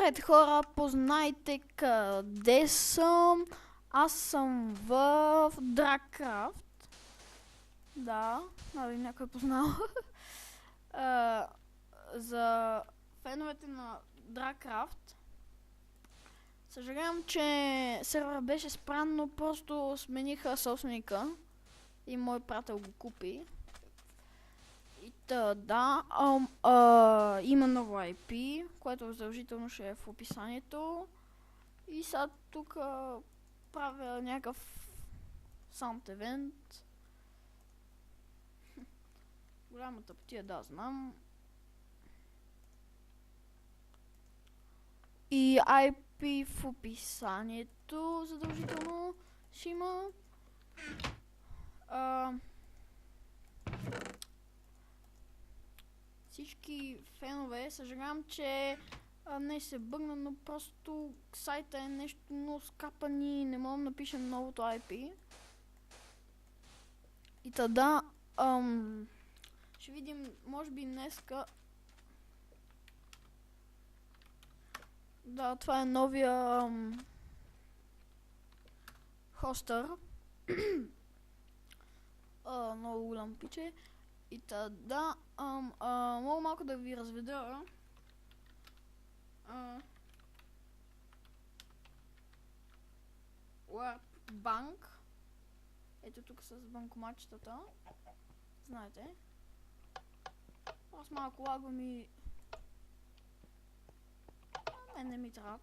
Здравейте хора, познайте къде съм. Аз съм в Dragcraft. Да, нали някой познал. За феновете на Dragcraft. Съжалявам, че сервера беше спран, но просто смениха собственика и мой приятел го купи. И да, има ново IP, което задължително ще е в описанието. И сега тук правя някакъв саунд евент. Голямата птия, да, знам. И IP в описанието задължително ще има. Всички фенове, съжалявам, че не се бъгна, но просто сайта е нещо много скапан и не мога да напишем новото IP. И тада, ще видим, може би днеска. Да, това е новия хостър. Много голям пиче. И тада, мога малко да ви разведа. Warp Bank. Ето тук с банкоматчетата. Знаете. Аз малко лагвам и... Мен не ми трябват.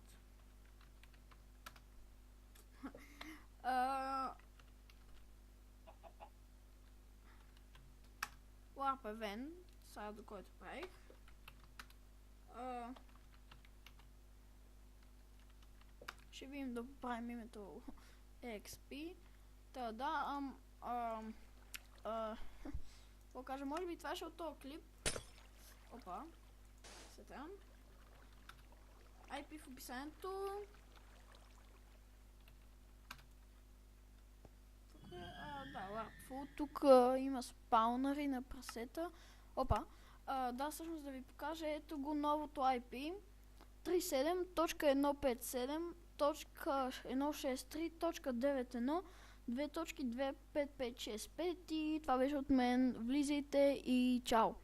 Warp Event, сега до който правих. Ще видим да поправим името EXP. Та да, какво кажа, може би това ще от този клип. Опа, сетям. IP в описанието. Да, Warpful. Тук има спаунъри на прасета. Опа. Да, всъщност да ви покажа, ето го новото IP. 37.157.163.91 2.25565 и това беше от мен. Влизайте и чао!